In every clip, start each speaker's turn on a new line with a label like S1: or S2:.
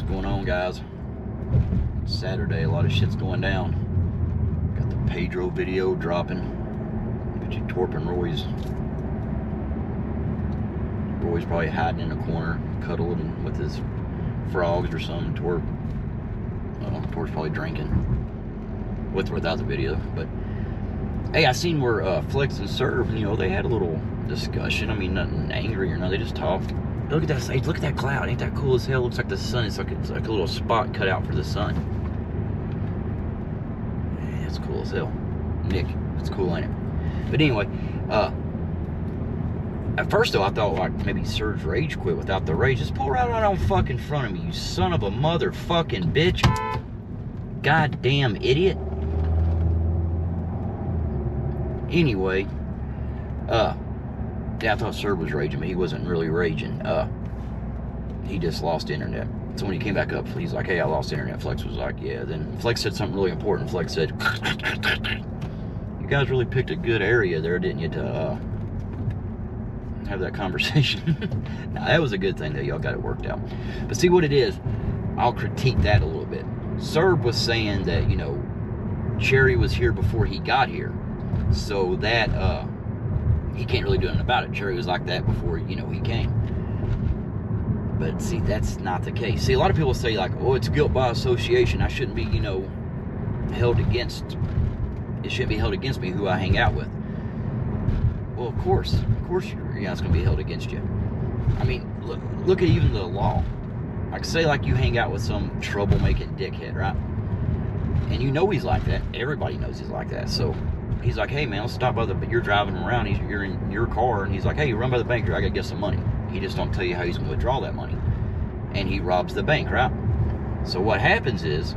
S1: What's going on, guys? Saturday, a lot of shit's going down. Got the Pedro video dropping. Got you twerping Roy's probably hiding in a corner, cuddling with his frogs or something. Twerp's probably drinking. With or without the video. But hey, I seen where Flex and Serve, they had a little discussion. I mean, nothing angry or nothing. They just talked. Look at that! Hey, look at that cloud. Ain't that cool as hell? Looks like the sun. It's like a little spot cut out for the sun. Yeah, that's cool as hell. Nick, that's cool, ain't it? But anyway, at first though, I thought like maybe Serge's rage quit without the rage. Just pull right out in fucking front of me, you son of a motherfucking bitch! Goddamn idiot! Anyway, yeah, I thought Serb was raging, but he wasn't really raging. He just lost internet. So when he came back up, he's like, hey, I lost internet. Flex was like, yeah. Then Flex said something really important. Flex said, you guys really picked a good area there, didn't you, to have that conversation? Now, that was a good thing, though. Y'all got it worked out. But see what it is, I'll critique that a little bit. Serb was saying that, Cherry was here before he got here. So that, he can't really do anything about it. Cherry was like that before, he came. But see, that's not the case. See, a lot of people say like, oh, it's guilt by association. I shouldn't be, held against. It shouldn't be held against me who I hang out with. Well, of course it's going to be held against you. I mean, look at even the law. Like, say like you hang out with some troublemaking dickhead, right? And he's like that. Everybody knows he's like that. So he's like, hey man, let's stop by but you're driving around, you're in your car, and he's like, hey, you run by the bank here, I gotta get some money. He just don't tell you how he's gonna withdraw that money. And he robs the bank, right? So what happens is,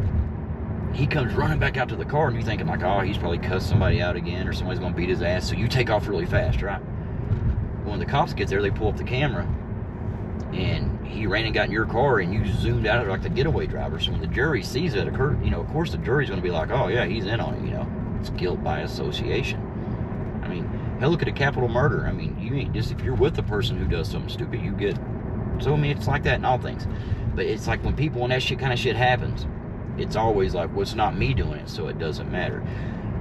S1: he comes running back out to the car, and you're thinking like, oh, he's probably cussed somebody out again, or somebody's gonna beat his ass, so you take off really fast, right? When the cops get there, they pull up the camera, and he ran and got in your car, and you zoomed out like the getaway driver. So when the jury sees it occur, of course the jury's gonna be like, oh yeah, he's in on it, It's guilt by association. I mean, hell, look at a capital murder. I mean, you ain't just, if you're with a person who does something stupid, you get. So I mean, it's like that in all things. But it's like when that kind of shit happens, it's always like, well, it's not me doing it, so it doesn't matter.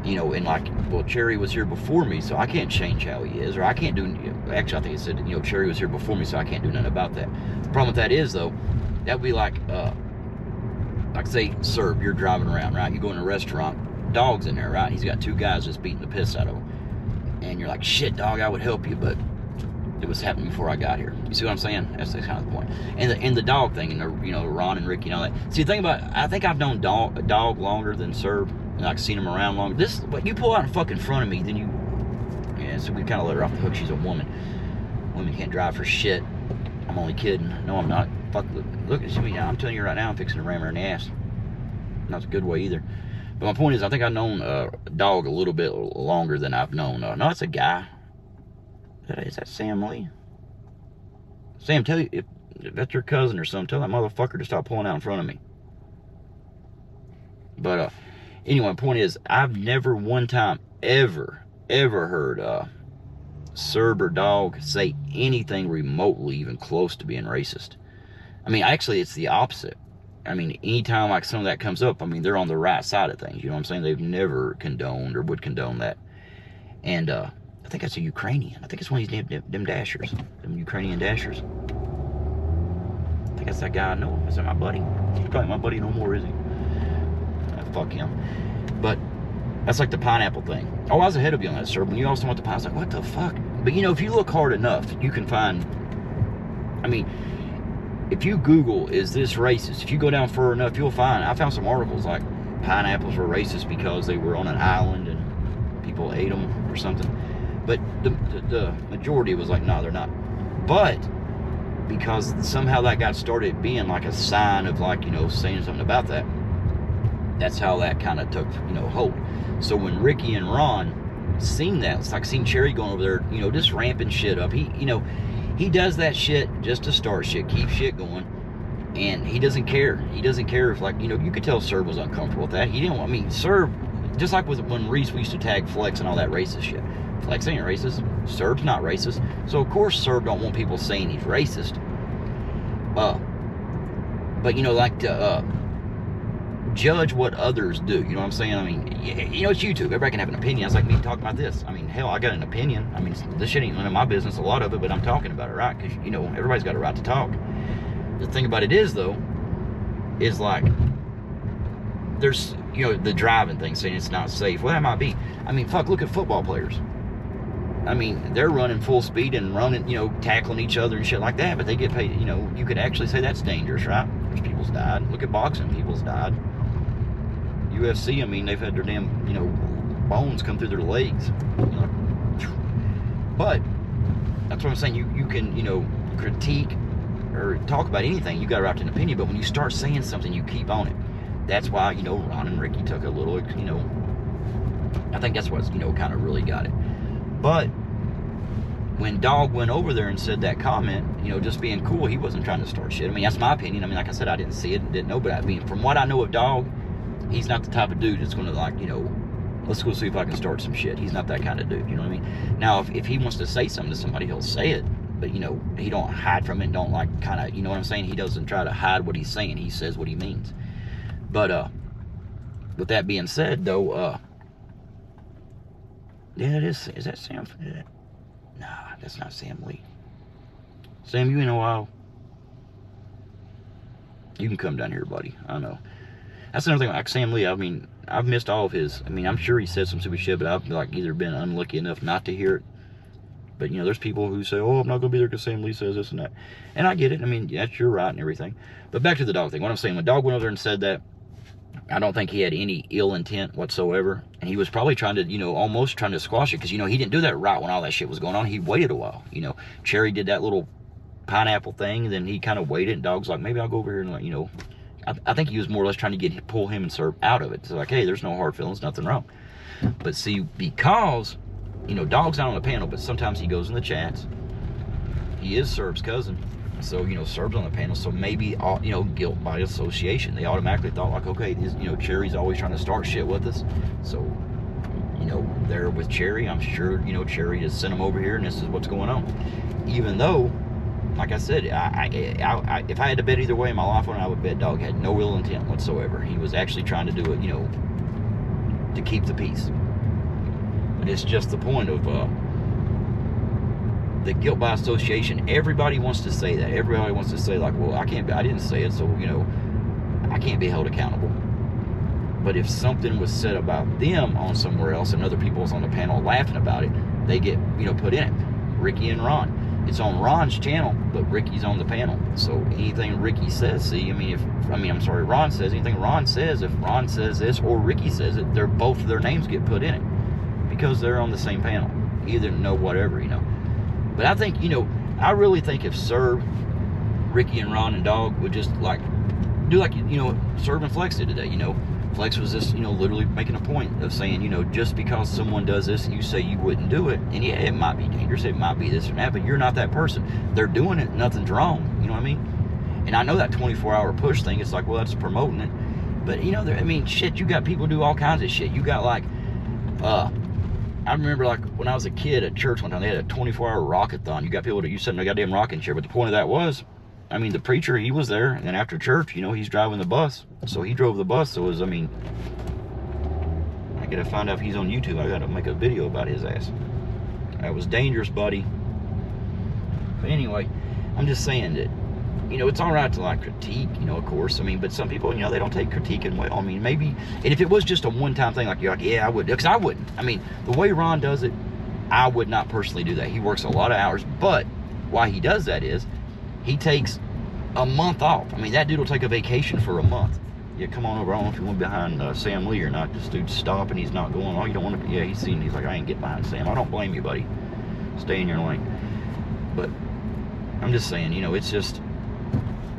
S1: And like, well, Cherry was here before me, so I can't change how he is, or I can't do. Actually, I think it said, Cherry was here before me, so I can't do nothing about that. The problem with that is though, that would be like say, Serb, you're driving around, right? You go in a restaurant. Dog's in there, right? He's got two guys just beating the piss out of him. And you're like, shit, dog, I would help you, but it was happening before I got here. You see what I'm saying? That's kind of the point. And the dog thing, and Ron and Ricky and all that. See, the thing about, I think I've known a dog longer than Serb, and I've seen him around longer. But you pull out in fucking front of me, then so we kind of let her off the hook. She's a woman. Women can't drive for shit. I'm only kidding. No, I'm not. Fuck, look at me now. I'm telling you right now, I'm fixing to ram her in the ass. Not a good way either. But my point is, I think I've known a dog a little bit longer than I've known. No, it's a guy. Is that Sam Lee? Sam, tell you, if that's your cousin or something, tell that motherfucker to stop pulling out in front of me. But anyway, my point is, I've never one time ever heard Serb or Dog say anything remotely even close to being racist. I mean, actually, it's the opposite. I mean, anytime like some of that comes up, I mean, they're on the right side of things. You know what I'm saying? They've never condoned or would condone that. And I think that's a Ukrainian. I think it's one of these them dashers. Them Ukrainian dashers. I think that's that guy I know. Is that my buddy? He's probably my buddy no more, is he? Fuck him. But that's like the pineapple thing. Oh, I was ahead of you on that, sir. When you also want the pineapple, I was like, what the fuck? But if you look hard enough, you can find, I mean, if you Google, is this racist? If you go down far enough, you'll find, I found some articles like pineapples were racist because they were on an island and people ate them or something. But the majority was like, no, they're not. But because somehow that got started being like a sign of like, saying something about that, that's how that kind of took, hold. So when Ricky and Ron seen that, it's like seeing Cherry going over there, just ramping shit up. He does that shit just to start shit, keep shit going, and he doesn't care. He doesn't care if, like, you could tell Serb was uncomfortable with that. He didn't want, Serb, just like when Reese, we used to tag Flex and all that racist shit. Flex ain't racist. Serb's not racist. So, of course, Serb don't want people saying he's racist. but you know, like to judge what others do. You know what I'm saying? I mean, you know, it's YouTube. Everybody can have an opinion. It's like me talking about this. I mean, hell, I got an opinion. I mean, this shit ain't none of my business, a lot of it, but I'm talking about it, right? Because, you know, everybody's got a right to talk. The thing about it is, though, is like, there's, you know, the driving thing, saying it's not safe. Well, that might be. I mean, fuck, look at football players. I mean, they're running full speed and running, you know, tackling each other and shit like that, but they get paid, you know, you could actually say that's dangerous, right? There's people's died. Look at boxing, people's died. UFC, I mean, they've had their damn, you know, bones come through their legs. You know? But that's what I'm saying. You can, you know, critique or talk about anything. You got a right to an opinion, but when you start saying something, you keep on it. That's why, you know, Ron and Ricky took a little, you know, I think that's what's, you know, kind of really got it. But when Dog went over there and said that comment, you know, just being cool, he wasn't trying to start shit. I mean, that's my opinion. I mean, like I said, I didn't see it and didn't know, but I mean, from what I know of Dog, he's not the type of dude that's going to, like, you know, let's go see if I can start some shit. He's not that kind of dude, you know what I mean? Now, if he wants to say something to somebody, he'll say it. But, you know, he don't hide from it, don't, like, kind of, you know what I'm saying? He doesn't try to hide what he's saying. He says what he means. But, with that being said, though, yeah, it is that Sam? Nah, that's not Sam Lee. Sam, you in a while? You can come down here, buddy. I know. That's another thing, like Sam Lee, I mean, I've missed all of his. I mean, I'm sure he said some stupid shit, but I've, like, either been unlucky enough not to hear it. But, you know, there's people who say, oh, I'm not going to be there because Sam Lee says this and that. And I get it. I mean, that's your right and everything. But back to the Dog thing. What I'm saying, when Dog went over there and said that, I don't think he had any ill intent whatsoever. And he was probably trying to, you know, almost trying to squash it. Because, you know, he didn't do that right when all that shit was going on. He waited a while. You know, Cherry did that little pineapple thing. And then he kind of waited. And Dog's like, maybe I'll go over here and, like, you know. I think he was more or less trying to pull him and Serb out of it. So like, hey, there's no hard feelings, nothing wrong. But see, because, you know, Dog's not on the panel, but sometimes he goes in the chats. He is Serb's cousin. So, you know, Serb's on the panel. So maybe, you know, guilt by association. They automatically thought, like, okay, you know, Cherry's always trying to start shit with us. So, you know, they're with Cherry. I'm sure, you know, Cherry just sent him over here and this is what's going on. Even though, like I said, if I had to bet either way in my life, I would bet Dog had no ill intent whatsoever. He was actually trying to do it, you know, to keep the peace. But it's just the point of the guilt by association. Everybody wants to say that. Everybody wants to say, like, well, I didn't say it, so, you know, I can't be held accountable. But if something was said about them on somewhere else and other people was on the panel laughing about it, they get, you know, put in it. Ricky and Ron. It's on Ron's channel, but Ricky's on the panel. So anything Ricky says, Ron says, anything Ron says, if Ron says this or Ricky says it, both of their names get put in it because they're on the same panel. Either know whatever, you know. But I think, you know, I really think if Serb, Ricky and Ron and Dog would just, like, do like, you know, Serb and Flex did today, you know. Flex was just, you know, literally making a point of saying, you know, just because someone does this and you say you wouldn't do it, and yeah, it might be dangerous, it might be this or that, but you're not that person. They're doing it, nothing's wrong, you know what I mean? And I know that 24-hour push thing, it's like, well, that's promoting it. But, you know, I mean, shit, you got people do all kinds of shit. You got, like, I remember, like, when I was a kid at church one time, they had a 24-hour rockathon. You got people that you sit in a goddamn rocking chair, but the point of that was, I mean, the preacher, he was there, and then after church, you know, he's driving the bus. So he drove the bus, so it was, I mean, I gotta find out if he's on YouTube. I gotta make a video about his ass. That was dangerous, buddy. But anyway, I'm just saying that, you know, it's all right to, like, critique, you know, of course. I mean, but some people, you know, they don't take critique and well. I mean, maybe, and if it was just a one-time thing, like, you're like, yeah, I would, because I wouldn't. I mean, the way Ron does it, I would not personally do that. He works a lot of hours, but why he does that is, he takes a month off. I mean, that dude will take a vacation for a month. Yeah, come on over. I don't know if you went behind Sam Lee or not. This dude's stopping. He's not going. Oh, you don't want to. Yeah, he's seen. He's like, I ain't getting behind Sam. I don't blame you, buddy. Stay in your lane. But I'm just saying, you know, it's just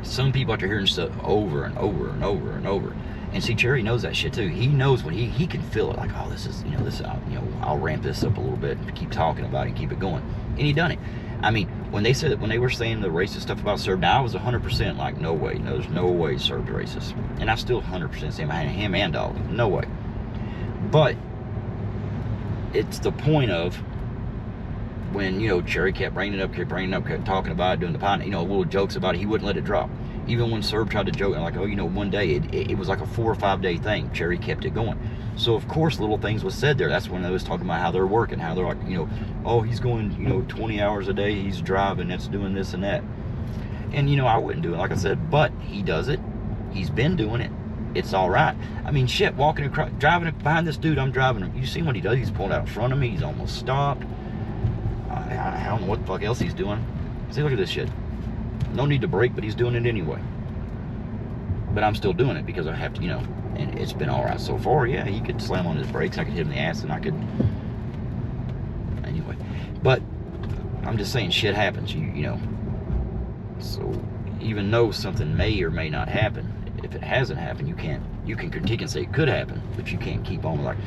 S1: some people after hearing stuff over and over and over and over. And see, Cherry knows that shit too. He knows when he can feel it. Like, oh, this is, you know, this. I'll ramp this up a little bit and keep talking about it and keep it going. And he done it. I mean, when they were saying the racist stuff about Serb, now I was 100% like, no way, no, there's no way Serb's racist. And I still 100% say him and Dog, no way. But it's the point of when, you know, Cherry kept bringing it up, kept talking about it, doing the pine, you know, little jokes about it, he wouldn't let it drop. Even when Serb tried to joke, like, oh, you know, one day, it was like a 4 or 5 day thing. Cherry kept it going. So, of course, little things was said there. That's when they was talking about how they're working, how they're like, you know, oh, he's going, you know, 20 hours a day, he's driving, that's doing this and that. And, you know, I wouldn't do it, like I said, but he does it. He's been doing it. It's all right. I mean, shit, walking across, driving behind this dude, I'm driving him. You see what he does? He's pulled out in front of me. He's almost stopped. I don't know what the fuck else he's doing. See, look at this shit. No need to brake, but he's doing it anyway. But I'm still doing it because I have to, you know, and it's been all right so far. Yeah, he could slam on his brakes. I could hit him in the ass, and I could, anyway. But I'm just saying, shit happens, you know. So even though something may or may not happen, if it hasn't happened, you can critique and say it could happen, but you can't keep on like,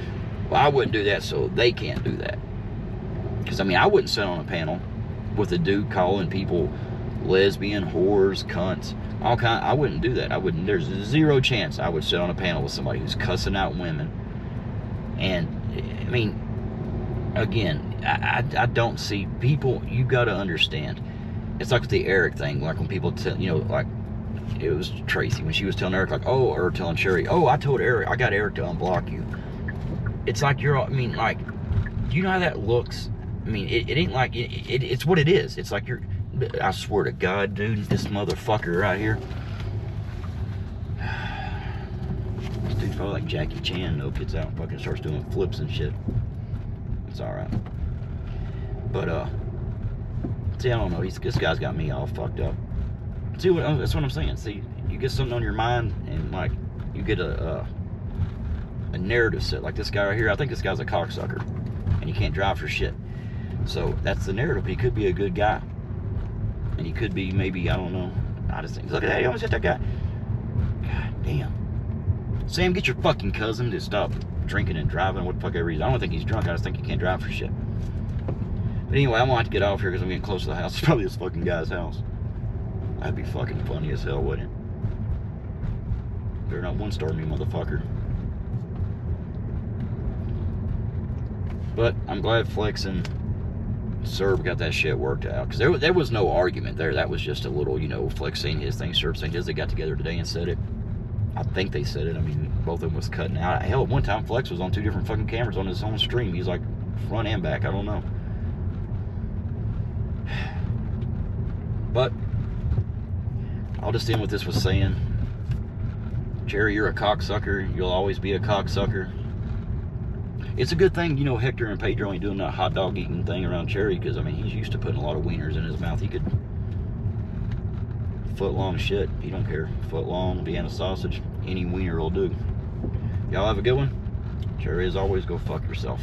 S1: well, I wouldn't do that, so they can't do that. Because I mean, I wouldn't sit on a panel with a dude calling people lesbian, whores, cunts, all kind. I wouldn't do that. I wouldn't. There's zero chance I would sit on a panel with somebody who's cussing out women. And I mean, again, I don't see people. You got to understand. It's like with the Eric thing. Like when people tell, you know, like it was Tracy when she was telling Eric, like, oh, or telling Sherry, oh, I told Eric, I got Eric to unblock you. It's like you're. I mean, like, do you know how that looks? I mean, it ain't like it's what it is. It's like you're. I swear to God, dude, this motherfucker right here. This dude's probably like Jackie Chan, though. Gets out and fucking starts doing flips and shit. It's alright. But, see, I don't know. This guy's got me all fucked up. See, that's what I'm saying. See, you get something on your mind, and, like, you get a narrative set. Like this guy right here, I think this guy's a cocksucker. And he can't drive for shit. So, that's the narrative. He could be a good guy. And he could be, maybe, I don't know. I just think, look at that, he almost hit that guy. God damn. Sam, get your fucking cousin to stop drinking and driving. What the fuck ever he's. I don't think he's drunk. I just think he can't drive for shit. But anyway, I'm gonna have to get off here because I'm getting close to the house. It's probably this fucking guy's house. That'd be fucking funny as hell, wouldn't it? Better not one-star me, motherfucker. But I'm glad Flex and Serb got that shit worked out, because there was no argument there. That was just a little, you know, Flex saying his thing, Serb saying his. They got together today and said it. I think they said it. I mean, both of them was cutting out. Hell, at one time Flex was on 2 different fucking cameras on his own stream. He's like front and back. I don't know. But I'll just end with this was saying, Jerry, you're a cocksucker. You'll always be a cocksucker. It's a good thing, you know, Hector and Pedro ain't doing that hot dog eating thing around Cherry, because, I mean, he's used to putting a lot of wieners in his mouth. He could, foot-long shit, he don't care. Foot-long, Vienna sausage, any wiener will do. Y'all have a good one. Cherry, as always, go fuck yourself.